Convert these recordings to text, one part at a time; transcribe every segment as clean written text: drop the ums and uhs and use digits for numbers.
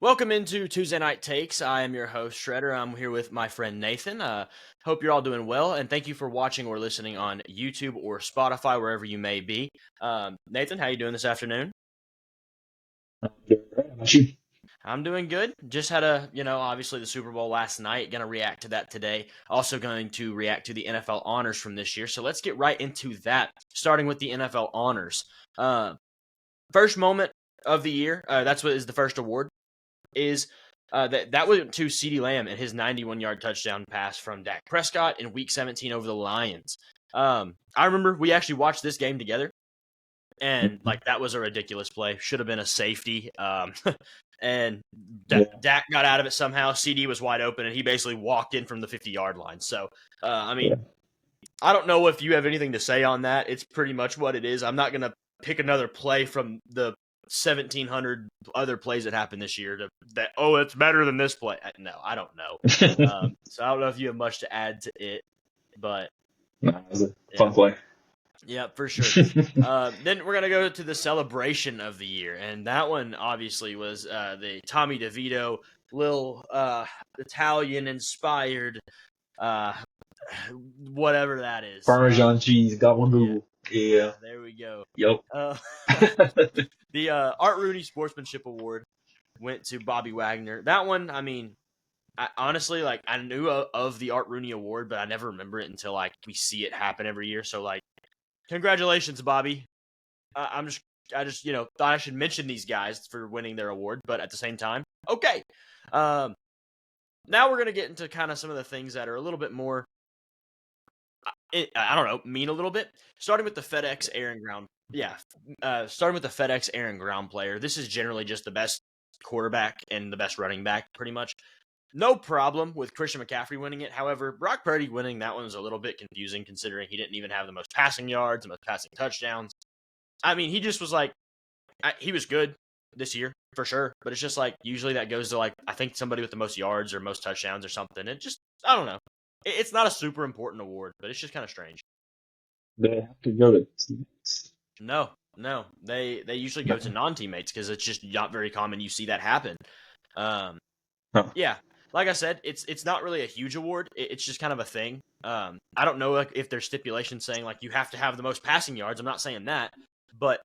Welcome into Tuesday Night Takes. I am your host, Shredder. I'm here with my friend Nathan. Hope you're all doing well, and thank you for watching or listening on YouTube or Spotify, wherever you may be. Nathan, how you doing this afternoon? I'm doing good. Just had obviously the Super Bowl last night. Going to react to that today. Also going to react to the NFL honors from this year. So let's get right into that, starting with the NFL honors. First moment of the year, that's what is the first award. Is that went to CeeDee Lamb and his 91-yard touchdown pass from Dak Prescott in Week 17 over the Lions. I remember we actually watched this game together, and that was a ridiculous play. Should have been a safety, and Dak got out of it somehow. CD was wide open, and he basically walked in from the 50-yard line. So, I don't know if you have anything to say on that. It's pretty much what it is. I'm not going to pick another play from the 1,700 other plays that happened this year it's better than this play. No, I don't know. So I don't know if you have much to add to it, but it was a fun play. Yeah, for sure. Then we're going to go to the celebration of the year, and that one obviously was the Tommy DeVito, little Italian-inspired, whatever that is. Parmesan cheese, gabagool. Yeah. There we go. Yep. The Art Rooney Sportsmanship Award went to Bobby Wagner. That one, I mean, honestly, I knew of the Art Rooney Award, but I never remember it until we see it happen every year. So congratulations, Bobby. I just thought I should mention these guys for winning their award, but at the same time, okay. Now we're gonna get into kind of some of the things that are a little bit more, I don't know, mean a little bit. Starting with the FedEx Air and Ground. Yeah, starting with the FedEx Air and Ground player. This is generally just the best quarterback and the best running back, pretty much. No problem with Christian McCaffrey winning it. However, Brock Purdy winning that one was a little bit confusing considering he didn't even have the most passing yards, the most passing touchdowns. I mean, he just was he was good this year for sure, but it's just usually that goes to I think somebody with the most yards or most touchdowns or something. It just, I don't know. It's not a super important award, but it's just kind of strange. They have to go to teammates. No. They usually go to non-teammates because it's just not very common you see that happen. Yeah. Like I said, it's not really a huge award. It's just kind of a thing. I don't know if there's stipulations saying you have to have the most passing yards. I'm not saying that, but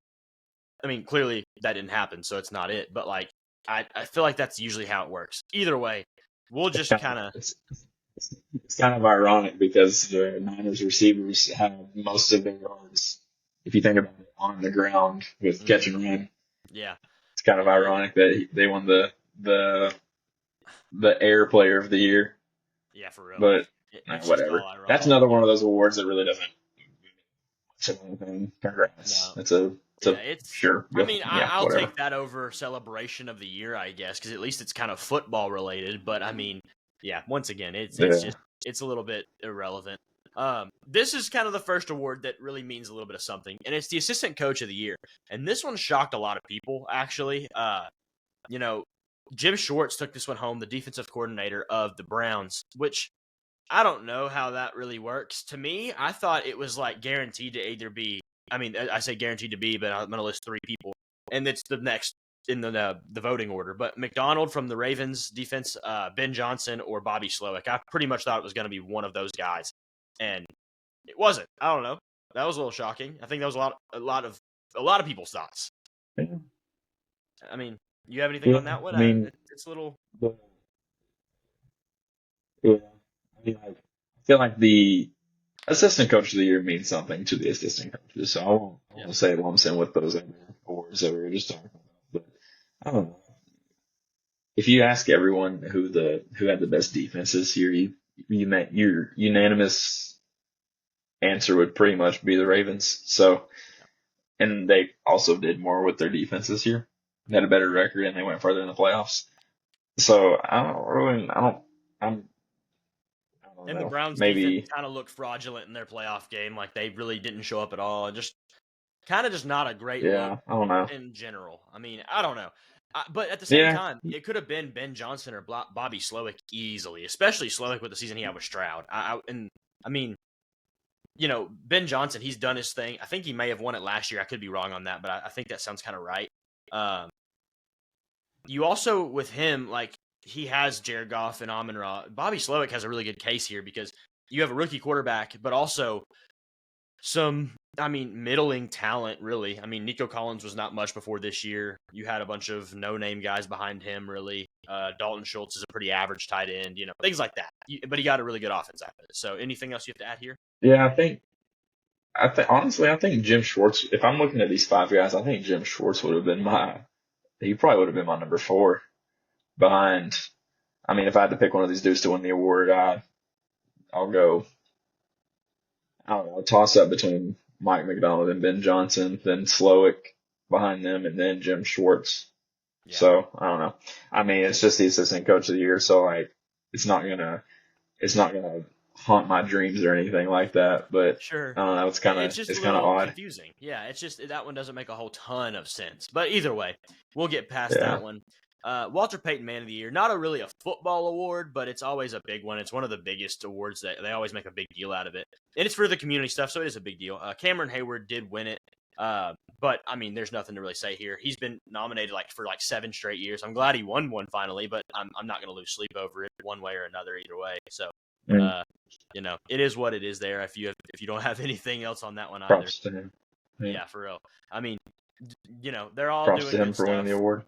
I mean clearly that didn't happen, so it's not it. But I feel like that's usually how it works. Either way, we'll just kind of. It's kind of ironic because the Niners receivers have most of their yards, if you think about it, on the ground with catch and run. Yeah, it's kind of ironic that they won the Air Player of the Year. Yeah, for real. But whatever. That's another one of those awards that really doesn't mean anything. Congrats. No. It's sure. I mean, I'll take that over celebration of the year, I guess, because at least it's kind of football related. But I mean, yeah, once again, it's a little bit irrelevant. This is kind of the first award that really means a little bit of something, and it's the assistant coach of the year. And this one shocked a lot of people, actually. Jim Schwartz took this one home, the defensive coordinator of the Browns, which I don't know how that really works. To me, I thought it was guaranteed to either be, I mean, I say guaranteed to be, but I'm going to list three people, and it's the next in the voting order. But McDonald from the Ravens defense, Ben Johnson, or Bobby Slowick. I pretty much thought it was going to be one of those guys, and it wasn't. I don't know. That was a little shocking. I think that was a lot of people's thoughts. Yeah. I mean, you have anything on that one? I mean, it's a little. Yeah, I mean, I feel like the assistant coach of the year means something to the assistant coaches, so I won't say lumps in with those other awards that we were just talking about. But I don't know. If you ask everyone who had the best defense this year, your unanimous answer would pretty much be the Ravens. So, and they also did more with their defense this year. They had a better record and they went further in the playoffs. So And the Browns defense kind of looked fraudulent in their playoff game. They really didn't show up at all. Just kind of just not a great look I don't know. in general. I mean, I don't know. But at the same time, it could have been Ben Johnson or Bobby Slowick easily, especially Slowick with the season he had with Stroud. Ben Johnson, he's done his thing. I think he may have won it last year. I could be wrong on that, but I think that sounds kind of right. you also with him he has Jared Goff and Amon-Ra. Bobby Slowick has a really good case here because you have a rookie quarterback, but also some, middling talent, really. Nico Collins was not much before this year. You had a bunch of no-name guys behind him, really. Dalton Schultz is a pretty average tight end, things like that. But he got a really good offense out of it. So anything else you have to add here? Yeah, honestly, I think Jim Schwartz. If I'm looking at these five guys, I think Jim Schwartz would have been he probably would have been my number four behind. If I had to pick one of these dudes to win the award, I'll go. I don't know, toss up between Mike McDonald and Ben Johnson, then Slowick behind them, and then Jim Schwartz. Yeah. So I don't know. It's just the assistant coach of the year, so it's not gonna haunt my dreams or anything like that. But sure, I don't know. It's kind of odd. Confusing. Yeah, it's just that one doesn't make a whole ton of sense. But either way, we'll get past Yeah. that one. Walter Payton Man of the Year, not really a football award, but it's always a big one. It's one of the biggest awards that they always make a big deal out of it. And it's for the community stuff, so it is a big deal. Cameron Hayward did win it. But there's nothing to really say here. He's been nominated for 7 straight years. I'm glad he won one finally, but I'm not going to lose sleep over it one way or another either way. So, it is what it is there. If you don't have anything else on that one either. Props to him. Yeah, for real. They're all Props doing to him good for winning stuff. the award.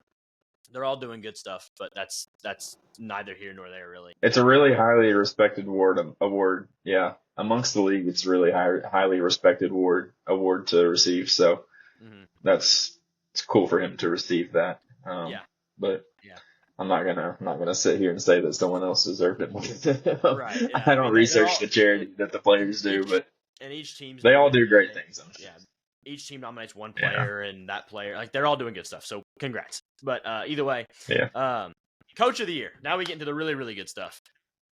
They're all doing good stuff, but that's neither here nor there, really. It's a really highly respected award. Yeah, amongst the league, it's really highly respected award to receive. So it's cool for him to receive that. But I'm not gonna sit here and say that someone else deserved it more than him. Right. Yeah. I don't research the charity that the players do, but and each team they all do great things. Yeah. Each team nominates one player, and that player, they're all doing good stuff. So congrats. But either way, Coach of the Year. Now we get into the really, really good stuff.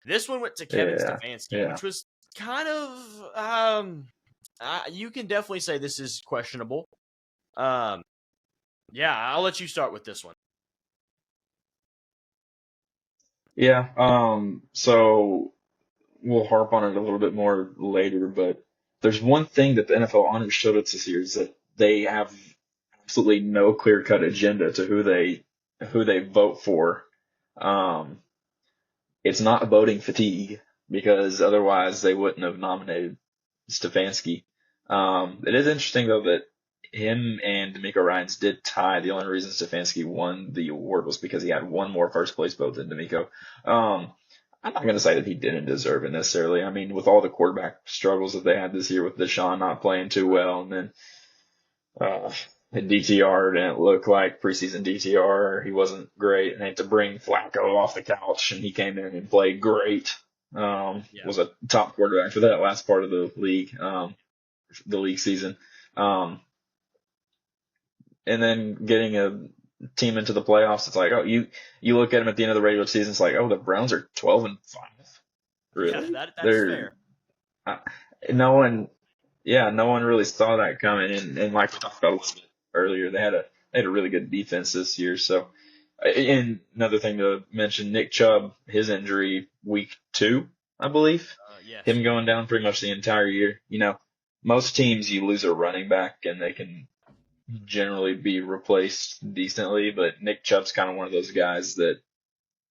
This one went to Kevin Stefanski, which was kind of, you can definitely say this is questionable. I'll let you start with this one. Yeah. So we'll harp on it a little bit more later, but there's one thing that the NFL honors showed us this year is that they have absolutely no clear-cut agenda to who they vote for. It's not voting fatigue because otherwise they wouldn't have nominated Stefanski. It is interesting though that him and D'Amico Ryans did tie. The only reason Stefanski won the award was because he had one more first place vote than D'Amico. I'm not going to say that he didn't deserve it necessarily. With all the quarterback struggles that they had this year with Deshaun not playing too well, and then DTR didn't look like preseason DTR. He wasn't great, and they had to bring Flacco off the couch, and he came in and played great. Was a top quarterback for that last part of the league season. And then getting a team into the playoffs, it's like, oh, you look at them at the end of the regular season, it's like, oh, the Browns are 12-5. Really? Yeah, that's fair. No one really saw that coming. And like we talked about a little bit earlier, they had a really good defense this year. So, and another thing to mention, Nick Chubb, his injury week 2, I believe, him going down pretty much the entire year. Most teams you lose a running back and they can generally be replaced decently, but Nick Chubb's kind of one of those guys that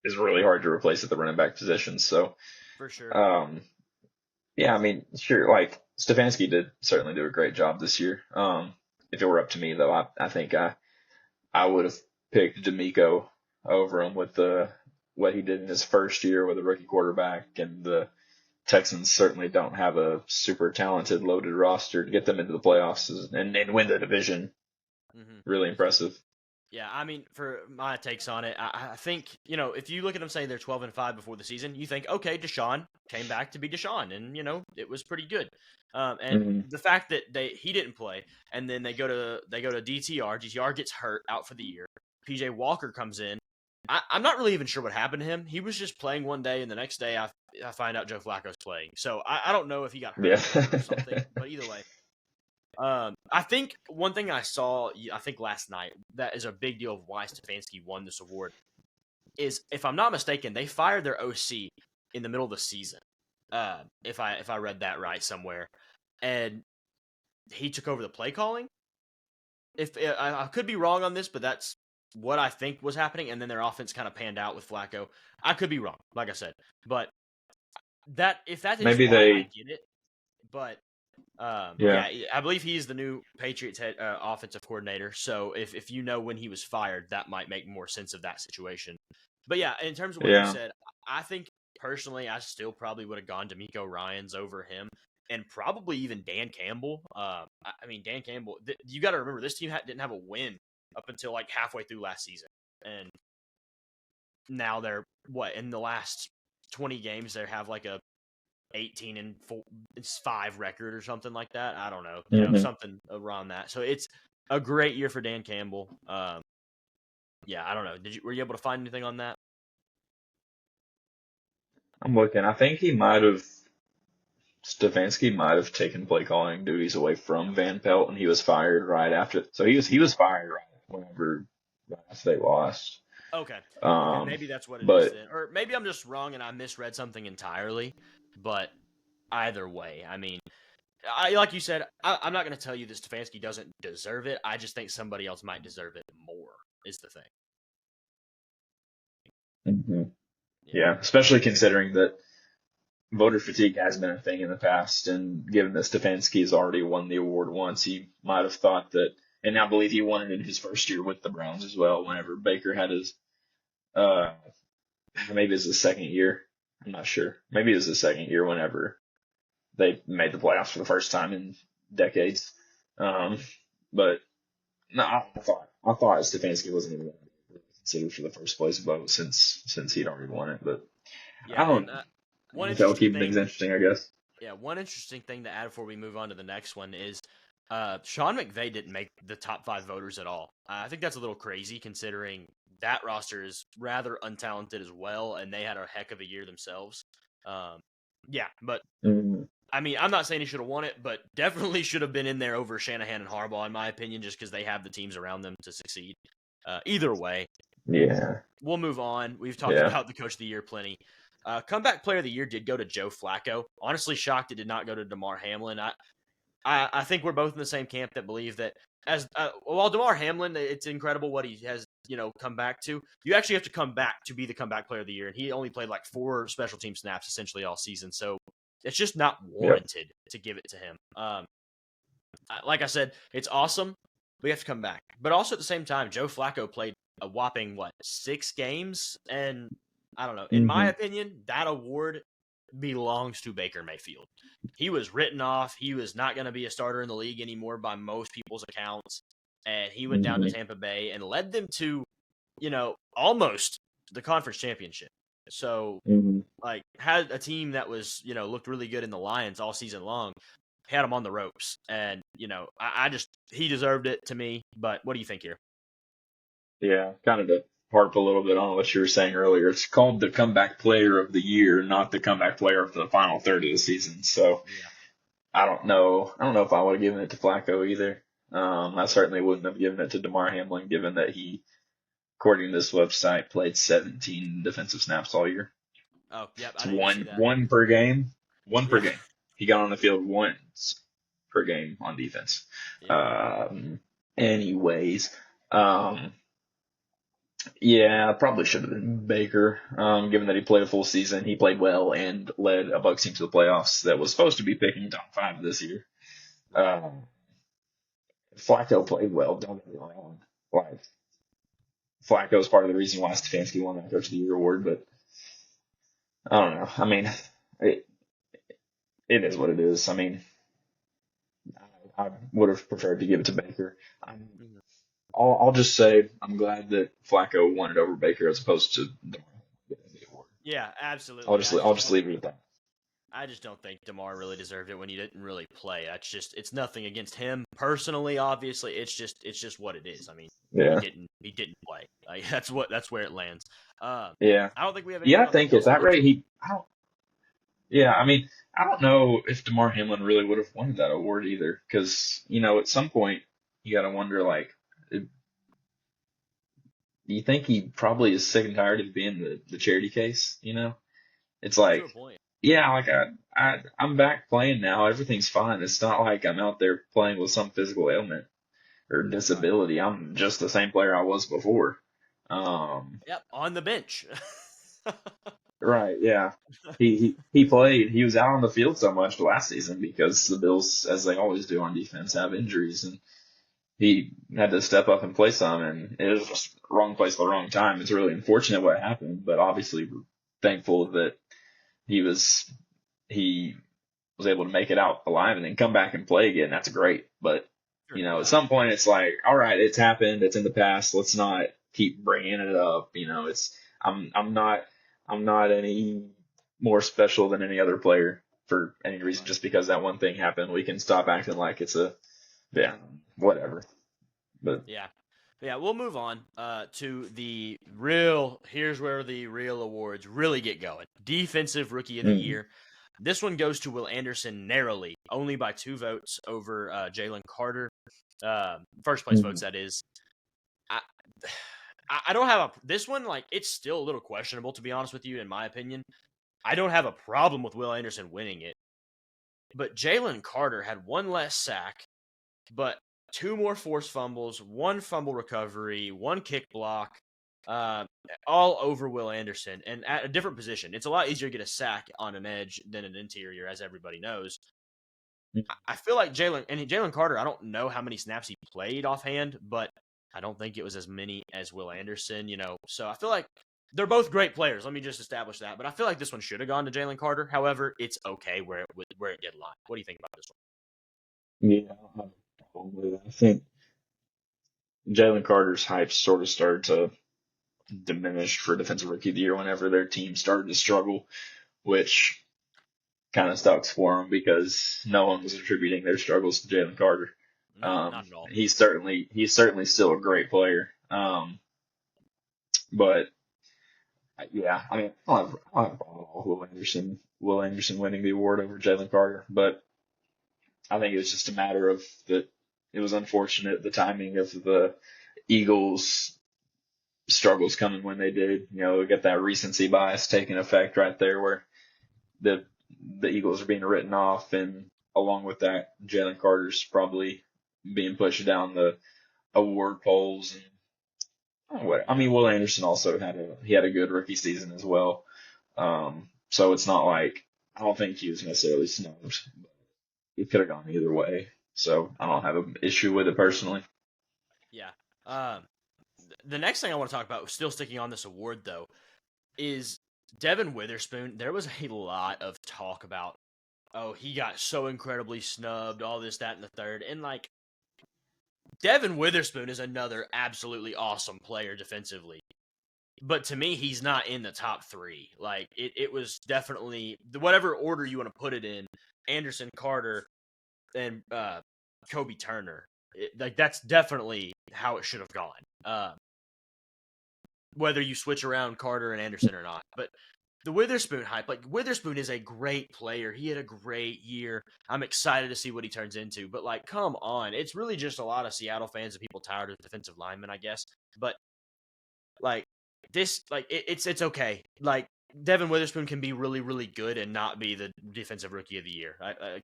is really hard to replace at the running back position. So, for sure. Sure, Stefanski did certainly do a great job this year. If it were up to me, though, I think I would have picked D'Amico over him with what he did in his first year with a rookie quarterback, and the Texans certainly don't have a super talented, loaded roster to get them into the playoffs and win the division. Really impressive. Yeah, for my takes on it, I think, if you look at them saying they're 12-5 before the season, you think, okay, Deshaun came back to be Deshaun, and, it was pretty good. And the fact that he didn't play, and then they go to DTR. DTR gets hurt out for the year. PJ Walker comes in. I'm not really even sure what happened to him. He was just playing one day, and the next day I find out Joe Flacco's playing. So I don't know if he got hurt or something, but either way. I think one thing I saw, last night, that is a big deal of why Stefanski won this award is, if I'm not mistaken, they fired their OC in the middle of the season. If I read that right somewhere, and he took over the play calling. If I could be wrong on this, but that's what I think was happening, and then their offense kind of panned out with Flacco. I could be wrong, like I said, but if that is Maybe why, I they, get it. But yeah, yeah, I believe he's the new Patriots head offensive coordinator. So if you know when he was fired, that might make more sense of that situation. But yeah, in terms of what you yeah. said, I think personally, I still probably would have gone D'Amico Ryans over him, and probably even Dan Campbell. I mean, Dan Campbell. You got to remember, this team didn't have a win up until like halfway through last season, and now they're in the last 20 games they have like a 18-5 record or something like that. I don't know, Hmm. something around that. So it's a great year for Dan Campbell. Yeah, I don't know. Were you able to find anything on that? I'm looking. I think Stefanski might have taken play calling duties away from Van Pelt, and he was fired right after. So he was fired right whenever they lost. Okay. Okay, Um, maybe that's what it is but then. Or maybe I'm just wrong and I misread something entirely. But either way, I mean, like you said, I'm not going to tell you that Stefanski doesn't deserve it. I just think somebody else might deserve it more, is the thing. Mhm. Yeah. Yeah, especially considering that voter fatigue has been a thing in the past, and given that Stefanski has already won the award once, he might have thought that, and I believe he won it in his first year with the Browns as well. Whenever Baker had his, uh, maybe it was his second year. I'm not sure. Maybe it was his second year whenever they made the playoffs for the first time in decades. Um, but no, I thought Stefanski wasn't even considered for the first place vote since he'd already won it. But Yeah, I don't and know. one That'll interesting keep things thing interesting, I guess. Yeah, one interesting thing to add before we move on to the next one is Sean McVay didn't make the top 5 voters at all. I think that's a little crazy considering that roster is rather untalented as well, and they had a heck of a year themselves. Yeah, but Mm, I mean, I'm not saying he should have won it, but definitely should have been in there over Shanahan and Harbaugh, in my opinion, just because they have the teams around them to succeed. Either way, yeah, we'll move on. We've talked yeah. about the coach of the year plenty. Comeback player of the year did go to Joe Flacco. Honestly, shocked it did not go to DeMar Hamlin. I think we're both in the same camp that believe that while DeMar Hamlin, it's incredible what he has come back to. You actually have to come back to be the comeback player of the year, and he only played like 4 special team snaps essentially all season. So it's just not Yep. warranted to give it to him. Like I said, it's awesome. We have to come back, but also at the same time, Joe Flacco played a whopping 6 games, and I don't know. In my Hmm. opinion, that award belongs to Baker Mayfield. He was written off. He was not going to be a starter in the league anymore by most people's accounts, and he went down to Hmm. Tampa Bay and led them to, almost the conference championship. So, Hmm. like, had a team that was, looked really good in the Lions all season long, had him on the ropes, and I just he deserved it to me. But what do you think here? Yeah, kind of to harp a little bit on what you were saying earlier. It's called the comeback player of the year, not the comeback player of the final third of the season. So Yeah. I don't know. I don't know if I would have given it to Flacco either. I certainly wouldn't have given it to DeMar Hamlin, given that he, according to this website, played 17 defensive snaps all year. Oh, yep. It's I didn't even see that. one per game. One per Yeah. game. He got on the field once per game on defense. Yeah. Um, anyways, um, yeah, probably should have been Baker. Given that he played a full season, he played well and led a Bucs team to the playoffs that was supposed to be picking top 5 this year. Um, Flacco played well. Don't get me wrong. Like Flacco is part of the reason why Stefanski won that Coach of the Year award, but I don't know. I mean, it, it is what it is. I mean, I would have preferred to give it to Baker. Mhm. I'll just say I'm glad that Flacco won it over Baker as opposed to DeMar getting the award. Yeah, I'll absolutely. just I'll just leave it at that. I just don't think DeMar really deserved it when he didn't really play. It's nothing against him personally. Obviously, it's just what it is. I mean, he Yeah, didn't play. Like that's where it lands. yeah, I don't think we have yeah. anything I on the think at most that rate, interesting. I don't. Yeah, I mean, I don't know if DeMar Hamlin really would have won that award either, because at some point you got to wonder, like, do you think he probably is sick and tired of being the charity case? It's To like, a point. yeah, like I'm back playing now. Everything's fine. It's not like I'm out there playing with some physical ailment or Right. disability. I'm just the same player I was before. Yep, on the bench. Right, yeah. He played. He was out on the field so much last season because the Bills, as they always do on defense, have injuries, and he had to step up and play some, and it was just wrong place at the wrong time. It's really unfortunate what happened, but obviously we're thankful that he was he was able to make it out alive and then come back and play again. That's great. But Sure, at yeah, some point it's like, all right, it's happened. It's in the past. Let's not keep bringing it up. It's I'm not any more special than any other player for any reason. right. Just because that one thing happened, we can stop acting like it's a yeah whatever. But Yeah. Yeah, we'll move on to the real. Here's where the real awards really get going. Defensive Rookie of the mm, Year. This one goes to Will Anderson narrowly, only by 2 votes over Jalen Carter. First place votes, mm, that is. I, I don't have this one. Like, it's still a little questionable, to be honest with you, in my opinion. I don't have a problem with Will Anderson winning it, but Jalen Carter had one less sack, but 2 more forced fumbles, 1 fumble recovery, 1 kick block, uh, all over Will Anderson, and at a different position. It's a lot easier to get a sack on an edge than an interior, as everybody knows. mm, I feel like Jalen Carter. I don't know how many snaps he played offhand, but I don't think it was as many as Will Anderson. So I feel like they're both great players. Let me just establish that. But I feel like this one should have gone to Jalen Carter. However, it's okay where it did lie. What do you think about this one? yeah, I don't have a problem with it. I think Jalen Carter's hype sort of started to diminish for Defensive Rookie of the Year whenever their team started to struggle, which kind of sucks for them because no one was attributing their struggles to Jalen Carter. No, not at all. He's certainly still a great player. But yeah, I mean, I don't have a problem with Will Anderson winning the award over Jalen Carter, but I think it was just a matter of that it was unfortunate the timing of the Eagles struggles coming when they did. We got that recency bias taking effect right there where the the Eagles are being written off, and along with that, Jalen Carter's probably being pushed down the award polls. And what I Yeah. mean, Will Anderson also had a good rookie season as well. So it's not like I don't think he was necessarily snubbed. It could have gone either way. So I don't have an issue with it personally. Yeah. Um, the next thing I want to talk about, still sticking on this award though, is Devin Witherspoon. There was a lot of talk about, oh, he got so incredibly snubbed, all this, that, and the third. And like, Devin Witherspoon is another absolutely awesome player defensively. But to me, he's not in the top 3. Like, it was definitely, whatever order you want to put it in, Anderson, Carter, and Kobe Turner. That's definitely how it should have gone. Whether you switch around Carter and Anderson or not. But the Witherspoon hype, like, Witherspoon is a great player. He had a great year. I'm excited to see what he turns into. But like, come on, it's really just a lot of Seattle fans and people tired of defensive linemen, I guess. But like this, like it's okay. Like, Devin Witherspoon can be really, really good and not be the defensive rookie of the year.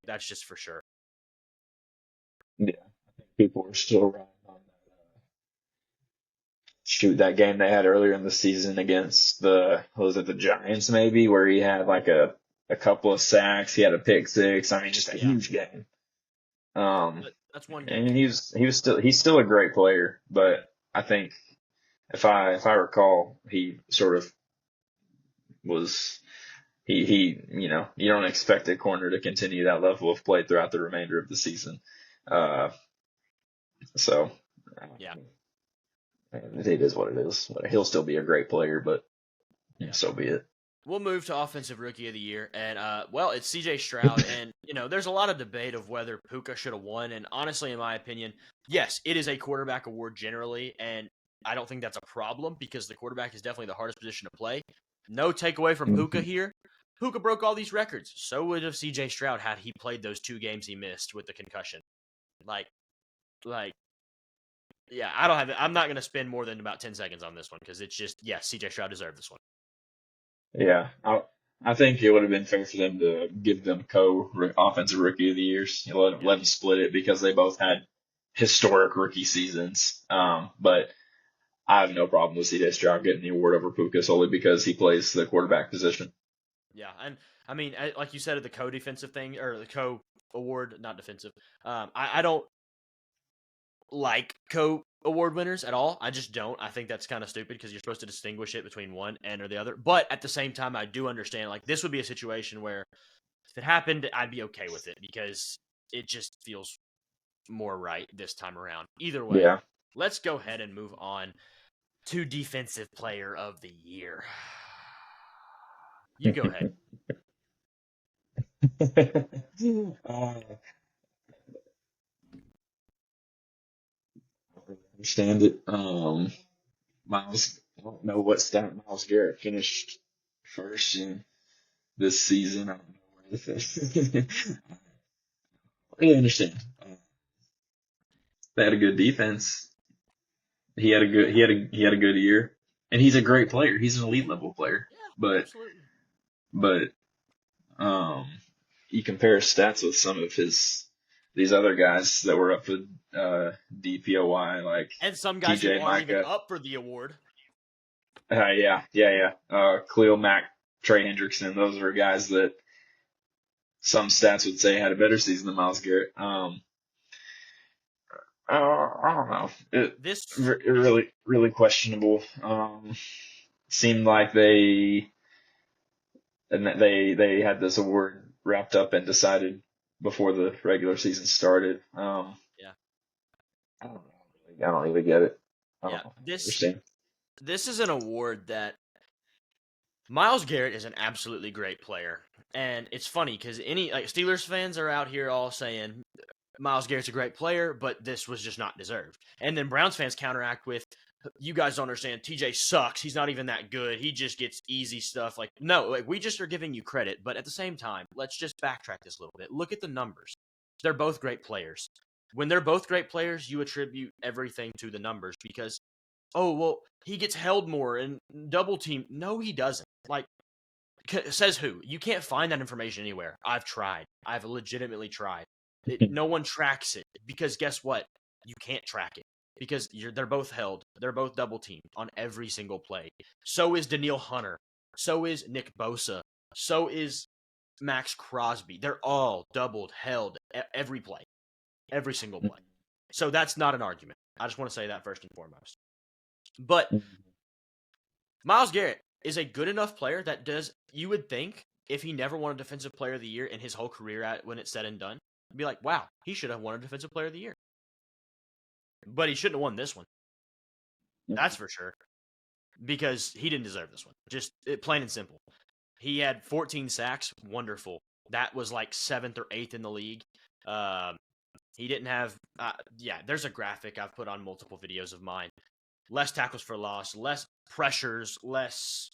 That's just for sure. Yeah, I think people are still riding on that game they had earlier in the season against the Giants maybe, where he had like a couple of sacks, he had a pick six. I mean, just a Yeah, huge game. yeah. Um, But that's one game. and he's still a great player, but I think if I recall, he sort of was he you don't expect a corner to continue that level of play throughout the remainder of the season. Right. Uh, so Yeah. it is what it is. He'll still be a great player, but Yeah. so be it. We'll move to offensive rookie of the year, and well, it's C.J. Stroud, and there's a lot of debate of whether Puka should have won, and honestly, in my opinion, yes, it is a quarterback award generally, and I don't think that's a problem because the quarterback is definitely the hardest position to play. No takeaway from Puka Mhm. here. Puka broke all these records. So would have C.J. Stroud had he played those 2 games he missed with the concussion. Like, like, yeah, I don't have it. I'm not going to spend more than about 10 seconds on this one because it's just, yeah, C.J. Stroud deserved this one. Yeah, I think it would have been fair for them to give them offensive rookie of the years. Let Yeah. them split it because they both had historic rookie seasons. But I have no problem with C.J. Stroud getting the award over Puka solely because he plays the quarterback position. Yeah, and I mean, like you said, the co-defensive thing or the co-award, not defensive. I don't like co-award winners at all. I just don't. I think that's kind of stupid because you're supposed to distinguish it between one and or the other. But at the same time, I do understand. Like this would be a situation where if it happened, I'd be okay with it because it just feels more right this time around. Either way, Yeah. let's go ahead and move on to Defensive Player of the Year. You go ahead. I understand it. Miles, I don't know what stat Miles Garrett finished first in this season. I don't know where this I really understand. They had a good defense. He had a good year, and he's a great player. He's an elite level player. Yeah, But absolutely. but um, you compare his stats with some of these other guys that were up for DPOY like And some guys who TJ aren't even Micah. up for the award. Yeah. Khalil Mack, Trey Hendrickson. Those are guys that some stats would say had a better season than Miles Garrett. I don't know. This, It really questionable. Seemed like they had this award wrapped up and decided before the regular season started. yeah, I don't know. I don't really get it. I yeah. don't This understand. this is an award that Miles Garrett is an absolutely great player, and it's funny because any like Steelers fans are out here all saying Miles Garrett's a great player, but this was just not deserved. And then Browns fans counteract with, "You guys don't understand. TJ sucks. He's not even that good. He just gets easy stuff." Like, no, like we just are giving you credit, but at the same time, let's just backtrack this a little bit. Look at the numbers. They're both great players. When they're both great players, you attribute everything to the numbers because, oh well, he gets held more and double team. No, he doesn't. Like, says who? You can't find that information anywhere. I've tried. I've legitimately tried. No one tracks it because guess what? You can't track it because they're both held. They're both double teamed on every single play. So is Daniil Hunter. So is Nick Bosa. So is Max Crosby. They're all doubled, held every play, every single play. So that's not an argument. I just want to say that first and foremost. But Myles Garrett is a good enough player that you would think, if he never won a Defensive Player of the Year in his whole career when it's said and done, be like, wow, he should have won a Defensive Player of the Year. But he shouldn't have won this one. That's for sure. Because he didn't deserve this one. Just plain and simple. He had 14 sacks. Wonderful. That was like 7th or 8th in the league. He didn't have, there's a graphic I've put on multiple videos of mine. Less tackles for loss, less pressures, less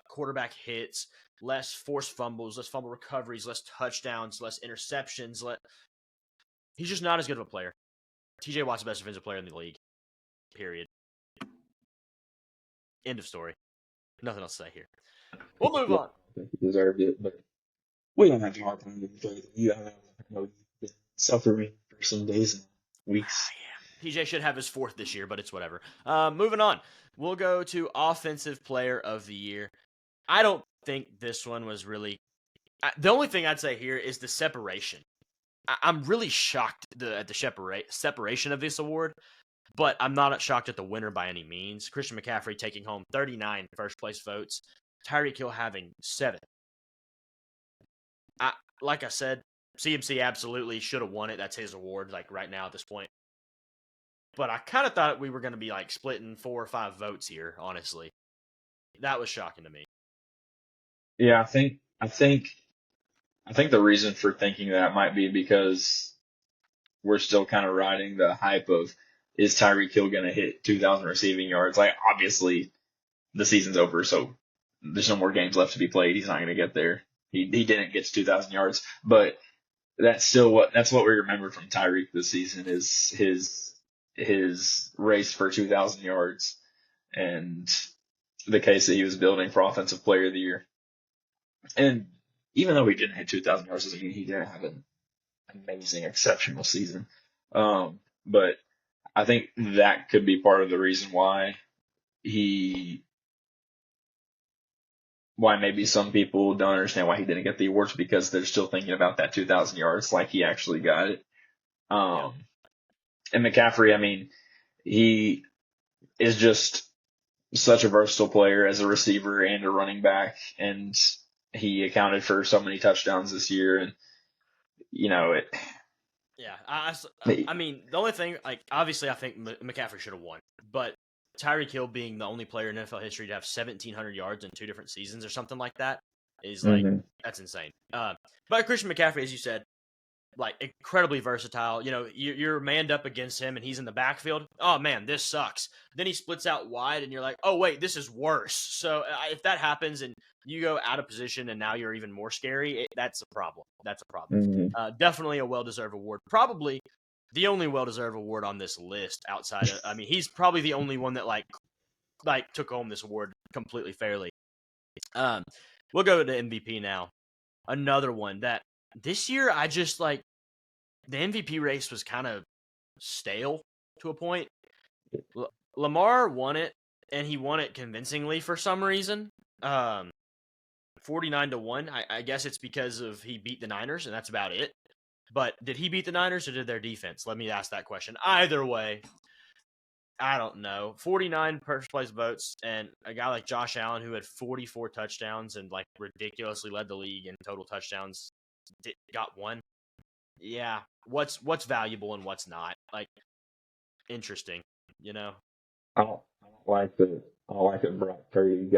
quarterback hits, less forced fumbles, less fumble recoveries, less touchdowns, less interceptions. He's just not as good of a player. TJ Watt's the best defensive player in the league. Period. End of story. Nothing else to say here. We'll move Yeah, on. I think he deserved it, but we don't have to harp on it. You I know you've been suffering for some days and weeks. Yeah. TJ should have his 4th this year, but it's whatever. Moving on. We'll go to Offensive Player of the Year. I don't think this one was really. The only thing I'd say here is the separation. I'm really shocked at the separation of this award, but I'm not shocked at the winner by any means. Christian McCaffrey taking home 39 first place votes. Tyreek Hill having 7. Like I said, CMC absolutely should have won it. That's his award, like right now at this point. But I kind of thought we were going to be like splitting 4 or 5 votes here, honestly. That was shocking to me. Yeah, I think the reason for thinking that might be because we're still kind of riding the hype of is Tyreek Hill going to hit 2,000 receiving yards? Like obviously the season's over, so there's no more games left to be played. He's not going to get there. He didn't get to 2,000 yards, but that's what we remember from Tyreek this season is his race for 2,000 yards and the case that he was building for Offensive Player of the Year. And even though he didn't hit 2,000 yards, doesn't mean he didn't have an amazing, exceptional season. But I think that could be part of the reason why he why maybe some people don't understand why he didn't get the awards because they're still thinking about that 2,000 yards like he actually got it. Yeah. And McCaffrey, I mean, he is just such a versatile player as a receiver and a running back, and he accounted for so many touchdowns this year. And you know it. Yeah, I mean, the only thing, like, obviously, I think McCaffrey should have won, but Tyreek Hill being the only player in NFL history to have 1,700 yards in 2 different seasons or something like that is like Mhm. that's insane. But Christian McCaffrey, as you said, like incredibly versatile. You know, you're manned up against him and he's in the backfield. Oh man, this sucks. Then he splits out wide and you're like, oh wait, this is worse. So if that happens and you go out of position and now you're even more scary, that's a problem. That's a problem. Mhm. Definitely a well-deserved award. Probably the only well-deserved award on this list outside of, I mean, he's probably the only one that like took home this award completely fairly. Um, we'll go to MVP now. Another one that this year I just like the MVP race was kind of stale to a point. Lamar won it, and he won it convincingly for some reason. 49-1. I guess it's because of he beat the Niners, and that's about it. But did he beat the Niners or did their defense? Let me ask that question. Either way, I don't know. 49 first place votes, and a guy like Josh Allen who had 44 touchdowns and like ridiculously led the league in total touchdowns got one. Yeah, what's valuable and what's not. Like interesting, you know. I don't like that Brock Purdy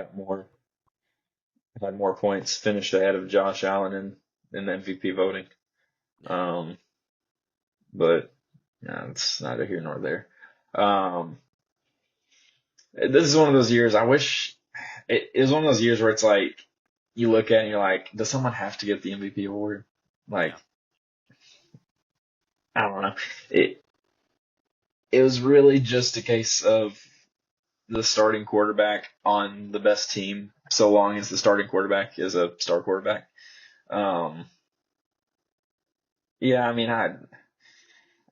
had more points, finished ahead of Josh Allen in the MVP voting. Yeah. Um, but yeah, it's neither here nor there. Um, this is one of those years. I wish it is one of those years where it's like you look at it and you're like, does someone have to get the MVP award? Like, Yeah. I don't know. It it was really just a case of the starting quarterback on the best team, so long as the starting quarterback is a star quarterback. Um, yeah, I mean, I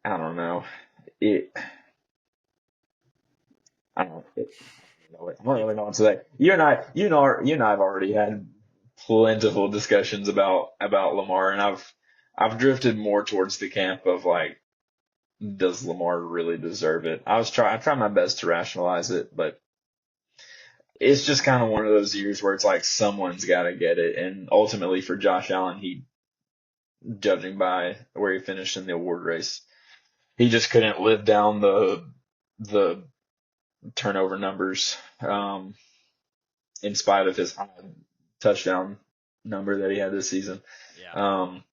don't know. It I don't know. I don't If really know what to say. You and I have already had plentiful discussions about Lamar, and I've drifted more towards the camp of like, does Lamar really deserve it? I try my best to rationalize it, but it's just kind of one of those years where it's like someone's got to get it, and ultimately for Josh Allen, judging by where he finished in the award race, he just couldn't live down the turnover numbers, in spite of his high touchdown number that he had this season. yeah. Um,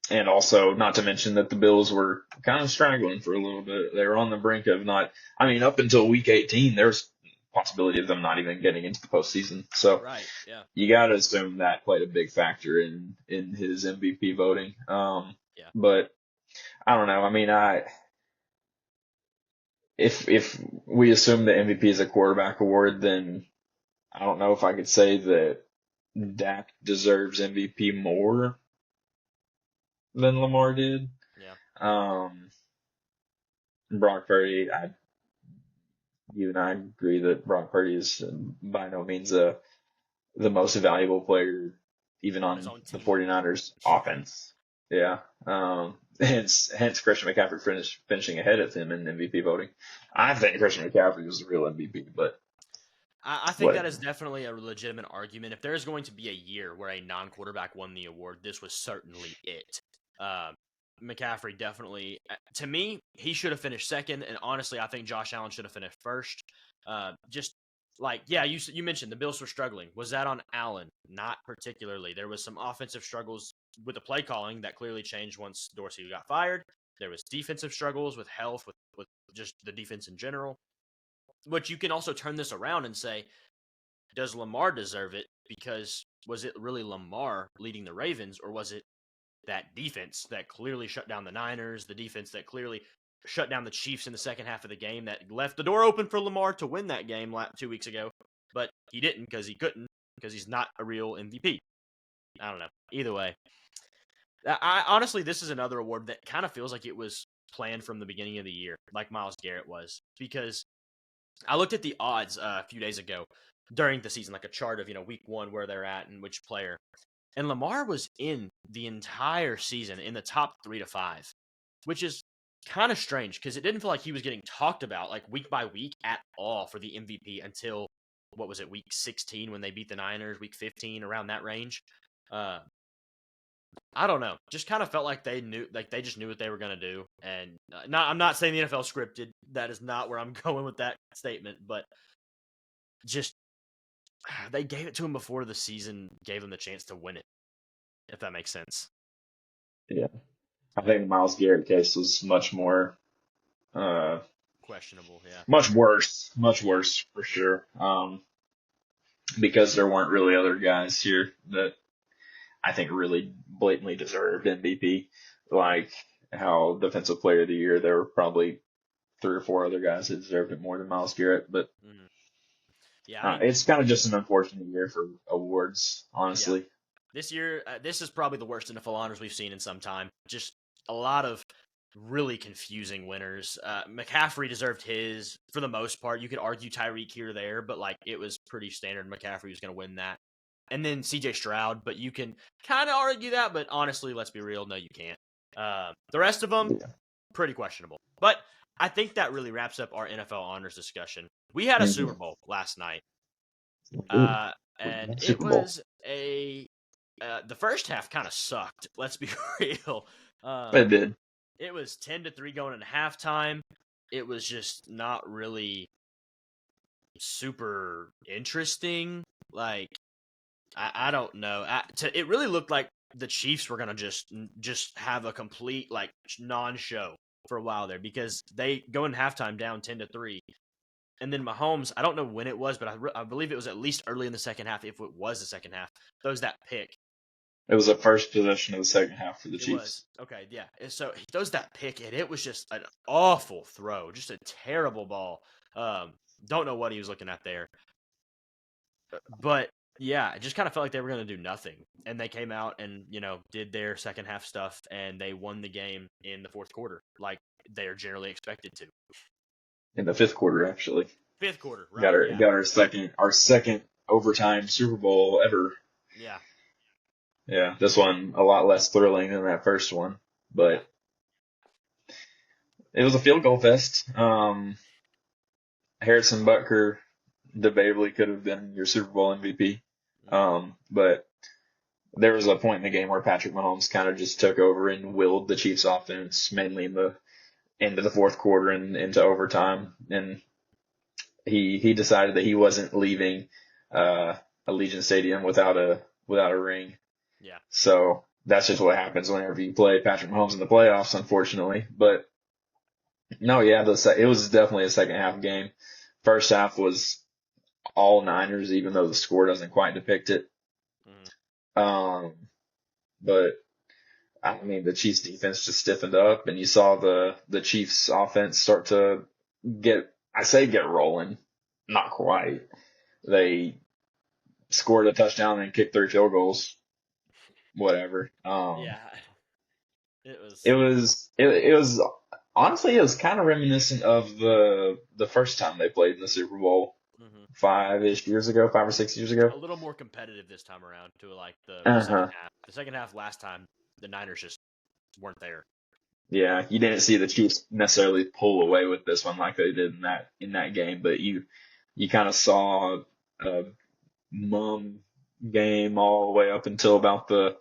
and also, not to mention that the Bills were kind of struggling for a little bit. They were on the brink of not. I mean, up until Week 18, there's possibility of them not even getting into the postseason. So Right. Yeah. you got to assume that played a big factor in his MVP voting. Yeah. But I don't know. I mean, if we assume that MVP is a quarterback award, then I don't know if I could say that Dak deserves MVP more than Lamar did. Yeah. Um, Brock Purdy, you and I agree that Brock Purdy is by no means the most valuable player, even On his on own the team. 49ers offense. Yeah. Hence Christian McCaffrey finishing ahead of him in MVP voting. I think Christian McCaffrey was the real MVP, but I think that is whatever. definitely a legitimate argument. If there is going to be a year where a non-quarterback won the award, this was certainly it. Um, McCaffrey definitely, to me, he should have finished second, and honestly, I think Josh Allen should have finished first. Just like, yeah, you mentioned the Bills were struggling. Was that on Allen? Not particularly. There was some offensive struggles with the play calling that clearly changed once Dorsey got fired. There was defensive struggles with health, with just the defense in general. But you can also turn this around and say, does Lamar deserve it? Because was it really Lamar leading the Ravens, or was it that defense that clearly shut down the Niners, the defense that clearly shut down the Chiefs in the second half of the game that left the door open for Lamar to win that game 2 weeks ago? But he didn't because he couldn't, because he's not a real MVP. I don't know. Either way, I honestly, this is another award that kind of feels like it was planned from the beginning of the year, like Myles Garrett was, because I looked at the odds a few days ago during the season, like a chart of week one where they're at and which player. And Lamar was in the entire season in the top 3 to 5, which is kind of strange because it didn't feel like he was getting talked about like week by week at all for the MVP until what was it, week 16 when they beat the Niners, week 15 around that range. Uh, I don't know. Just kind of felt like they knew, like they just knew what they were gonna do. And I'm not saying the NFL scripted. That is not where I'm going with that statement. But just they gave it to him before the season gave them the chance to win it. If that makes sense. Yeah. I think the Miles Garrett case was much more, uh, Questionable, yeah. much worse for sure. Because there weren't really other guys here that I think really blatantly deserved MVP. Like how Defensive Player of the Year, there were probably three or four other guys that deserved it more than Miles Garrett. But Mm-hmm. Yeah, I mean, it's kind of just an unfortunate year for awards, yeah. honestly. This year, this is probably the worst NFL honors we've seen in some time. Just a lot of really confusing winners. McCaffrey deserved his for the most part. You could argue Tyreek here or there, but like it was pretty standard. McCaffrey was going to win that. And then CJ Stroud, but you can kind of argue that. But honestly, let's be real. No, you can't. The rest of them, Yeah. pretty questionable. But I think that really wraps up our NFL honors discussion. We had a Super Mhm. Bowl last night, Ooh, and it Super Bowl. was the first half kind of sucked. Let's be real. It did. It was 10-3 going into halftime. It was just not really super interesting. Like I don't know. It really looked like the Chiefs were gonna just have a complete like non-show for a while there because they go in halftime down 10-3, and then Mahomes. I don't know when it was, but I believe it was at least early in the second half. If it was the second half, throws that pick. It was the first possession of the second half for the It was. Chiefs. Okay, yeah. And so he throws that pick, and it was just an awful throw, just a terrible ball. Um, don't know what he was looking at there. But yeah, it just kind of felt like they were going to do nothing. And they came out and, did their second half stuff, and they won the game in the fourth quarter, like they are generally expected to. In the fifth quarter, actually. Fifth quarter, Got right? Yeah. our second overtime Super Bowl ever. Yeah. Yeah, this one a lot less thrilling than that first one, Yeah. but it was a field goal fest. Harrison Butker debatably could have been your Super Bowl MVP. But there was a point in the game where Patrick Mahomes kind of just took over and willed the Chiefs offense mainly in the end of the fourth quarter and into overtime. And he decided that he wasn't leaving Allegiant Stadium without a ring. Yeah. So that's just what happens whenever you play Patrick Mahomes in the playoffs, unfortunately. But no, yeah, it was definitely a second half game. First half was all Niners, even though the score doesn't quite depict it. Um, but I mean, the Chiefs defense just stiffened up, and you saw the Chiefs offense start to get rolling. Not quite. They scored a touchdown and kicked 3 field goals. Whatever. Yeah. It was. It was honestly, it was kind of reminiscent of the first time they played in the Super Bowl Mhm. 5-ish years ago, 5 or 6 years ago. A little more competitive this time around to like the second Uh-huh. half. The second half last time, the Niners just weren't there. Yeah, you didn't see the Chiefs necessarily pull away with this one like they did in that game, but you kind of saw a mum game all the way up until about the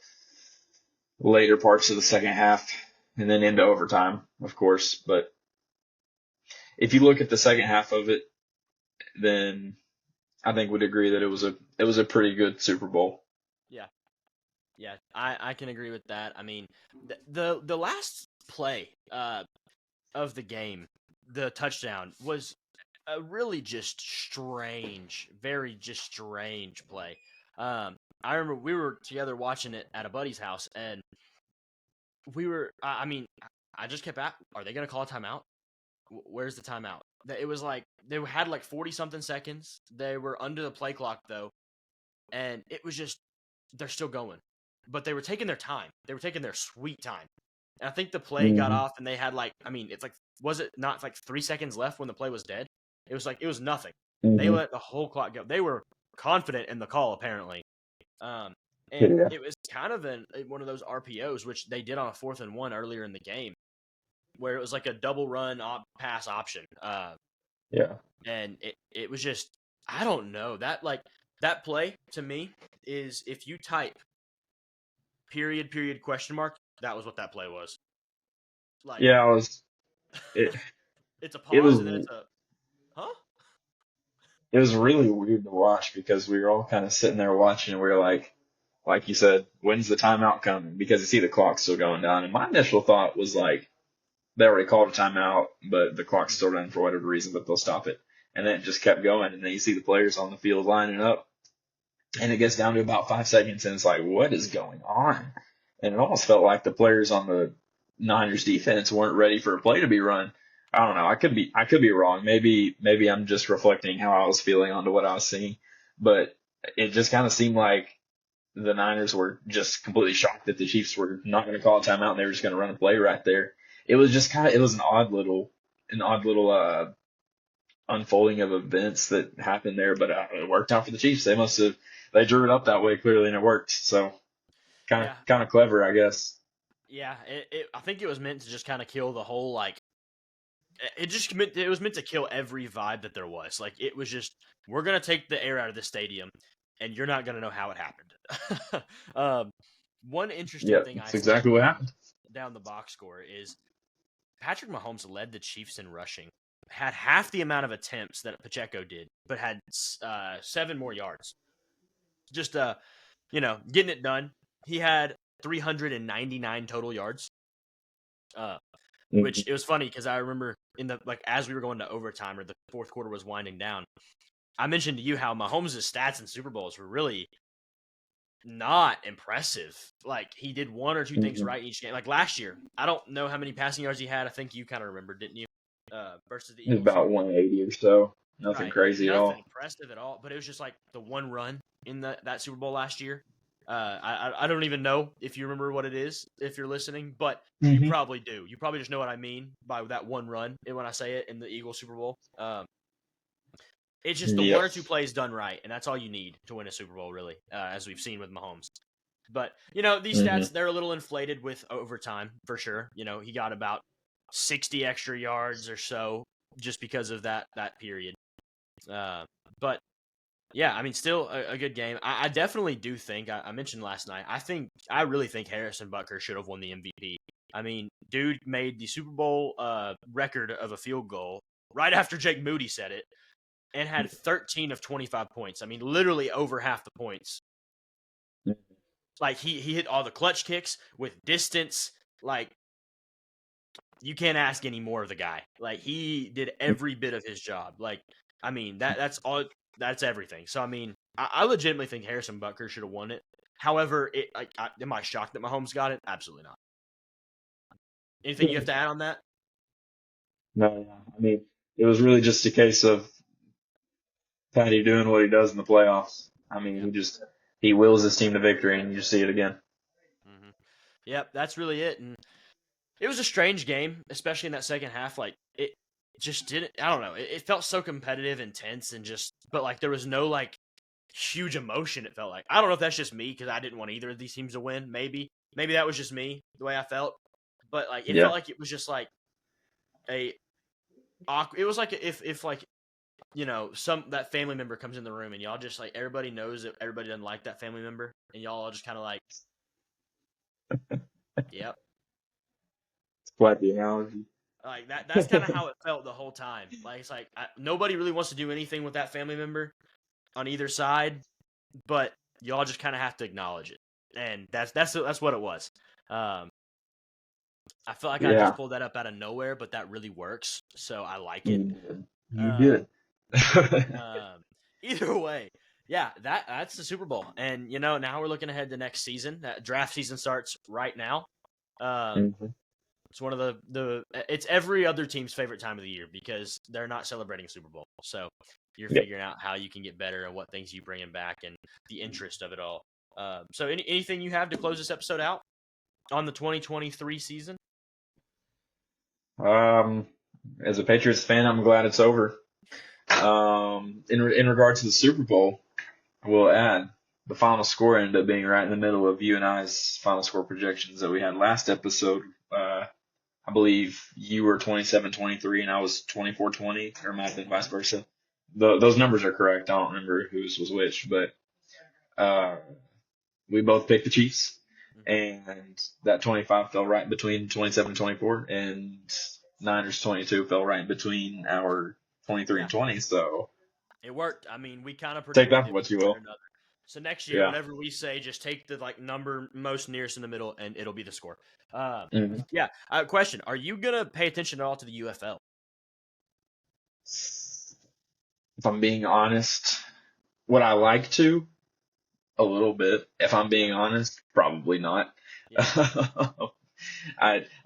later parts of the second half, and then into overtime, of course. But if you look at the second half of it, then I think we'd agree that it was a pretty good Super Bowl. Yeah. Yeah, I can agree with that. I mean, the last play of the game, the touchdown was a really just strange, very just strange play. I remember we were together watching it at a buddy's house, and we were. I mean, I just kept at. Are they gonna call a timeout? Where's the timeout? It was like they had like 40 something seconds. They were under the play clock though, and it was just they're still going, but they were taking their time. They were taking their sweet time. And I think the play got Mm-hmm. off, and they had like, I mean, it's like, was it not like 3 seconds left when the play was dead? It was nothing. They Hmm. let the whole clock go. They were confident in the call apparently, and Yeah. it was kind of one of those RPOs which they did on a 4th and 1 earlier in the game, where it was like a double run pass option, Yeah. and it was just I don't know that play to me is if you type period question mark, that was what that play was. Like Yeah. It, it's a it pause and then was, it's a huh? it was really weird to watch because we were all kind of sitting there watching and we were like you said, when's the timeout coming? Because you see the clock still going down. And my initial thought was like, they already called a timeout, but the clock's still running for whatever reason, but they'll stop it. And then it just kept going. And then you see the players on the field lining up, and it gets down to about 5 seconds, and it's like, what is going on? And it almost felt like the players on the Niners defense weren't ready for a play to be run. I don't know. I could be wrong. Maybe I'm just reflecting how I was feeling onto what I was seeing, but it just kind of seemed like the Niners were just completely shocked that the Chiefs were not going to call a timeout and they were just going to run a play right there. It was just it was an odd little unfolding of events that happened there, but it worked out for the Chiefs. They drew it up that way clearly and it worked. So Yeah, kind of clever, I guess. yeah. I think it was meant to just kind of kill the whole it was meant to kill every vibe that there was. Like it was just we're gonna take the air out of the stadium, and you're not gonna know how it happened. One interesting Yep, thing I that's saw exactly what happened. down the box score is Patrick Mahomes led the Chiefs in rushing, had half the amount of attempts that Pacheco did, but had 7 more yards. Just getting it done. He had 399 total yards. Uh, Hmm. which it was funny because I remember as we were going to overtime or the fourth quarter was winding down, I mentioned to you how Mahomes' stats in Super Bowls were really not impressive. Like he did one or two things Hmm. right each game. Like last year, I don't know how many passing yards he had. I think you kind of remember, didn't you? Versus the It was Eagles. about 180 or so. Nothing Right. crazy at Nothing all. impressive at all, but it was just like the one run in that Super Bowl last year. I don't even know if you remember what it is if you're listening, but you Hmm. probably do. You probably just know what I mean by that one run and when I say it in the Eagles Super Bowl. It's just the one Yep. or two plays done right, and that's all you need to win a Super Bowl, really, as we've seen with Mahomes. But these Hmm. stats they're a little inflated with overtime for sure. He got about 60 extra yards or so just because of that period. But yeah, I mean, still a good game. I definitely do think I mentioned last night. I really think Harrison Butker should have won the MVP. I mean, dude made the Super Bowl record of a field goal right after Jake Moody said it, and had 13 of 25 points. I mean, literally over half the points. Like he hit all the clutch kicks with distance. Like you can't ask any more of the guy. Like he did every bit of his job. Like I mean that's all. That's everything. So I mean, I legitimately think Harrison Butker should have won it. However, am I shocked that Mahomes got it? Absolutely not. Anything you have to add on that? No, yeah. I mean, it was really just a case of Patty doing what he does in the playoffs. I mean, Yep. he wills his team to victory, and you see it again. Mm-hmm. Yep. That's really it. And it was a strange game, especially in that second half. Like it just didn't. I don't know. It felt so competitive, intense, and but like there was no like huge emotion. It felt like I don't know if that's just me because I didn't want either of these teams to win. Maybe that was just me the way I felt. But like it felt Yeah. like it was just like a awkward. It was like if like some that family member comes in the room and y'all just like everybody knows that everybody doesn't like that family member and y'all all just kind of like yep It's quite the analogy. like that's kind of how it felt the whole time. Like it's like nobody really wants to do anything with that family member on either side, but y'all just kind of have to acknowledge it, and that's what it was. um I feel like I just Yeah. pulled that up out of nowhere, but that really works, so I like it. You did. You um did. Um, Either way, yeah, that's the Super Bowl, and now we're looking ahead to next season. That draft season starts right now. Um, Hmm. it's one of it's every other team's favorite time of the year because they're not celebrating Super Bowl, so you're Yep. figuring out how you can get better and what things you bring in back and the interest of it all. So anything you have to close this episode out on the 2023 season? Um, as a Patriots fan, I'm glad it's over. In regard to the Super Bowl, I will add the final score ended up being right in the middle of you and I's final score projections that we had last episode. I believe you were 27-23 and I was 24-20, or might have been vice versa. Those numbers are correct. I don't remember whose was which, but uh, we both picked the Chiefs, and that 25 fell right between 27-24, and Niners 22 fell right in between our 23 and 20. So it worked. I mean, we kind of take predicted that it for what you one way or will. another. So next year, Yeah. whatever we say, just take the number most nearest in the middle, and it'll be the score. Mm-hmm. Yeah. Question: are you gonna pay attention at all to the UFL? If I'm being honest, would I like to? A little bit. If I'm being honest, probably not. Yeah.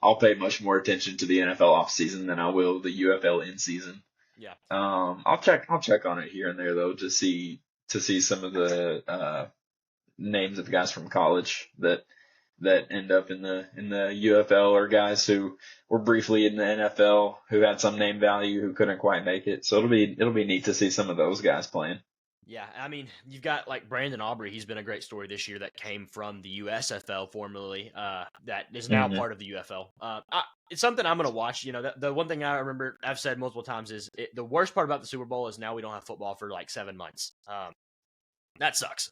I'll pay much more attention to the NFL off season than I will the UFL in season. Yeah. I'll check on it here and there though to see some of the names of guys from college that end up in the UFL, or guys who were briefly in the NFL who had some name value who couldn't quite make it. So it'll be neat to see some of those guys playing. Yeah, I mean, you've got Brandon Aubrey. He's been a great story this year that came from the USFL formerly, that is now part of the UFL. It's something I'm going to watch. You know, the one thing I remember I've said multiple times is the worst part about the Super Bowl is now we don't have football for 7 months. That sucks.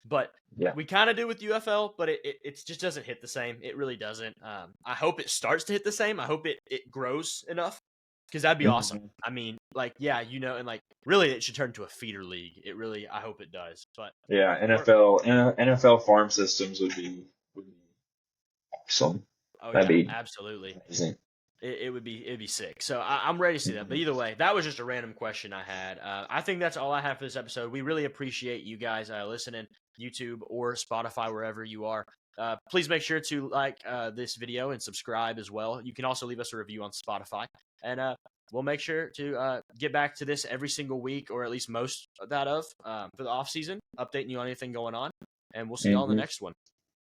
But yeah, we kind of do with UFL, but it just doesn't hit the same. It really doesn't. I hope it starts to hit the same. I hope it grows enough, because that'd be awesome. I mean, and really it should turn to a feeder league. I hope it does. But yeah, NFL farm systems would be awesome. Oh, That'd be absolutely. amazing. It'd be sick. So I'm ready to see that. But either way, that was just a random question I had. I think that's all I have for this episode. We really appreciate you guys listening, YouTube or Spotify, wherever you are. Please make sure to like this video and subscribe as well. You can also leave us a review on Spotify. And we'll make sure to get back to this every single week, or at least most of that for the off season, updating you on anything going on. And we'll see y'all in the next one.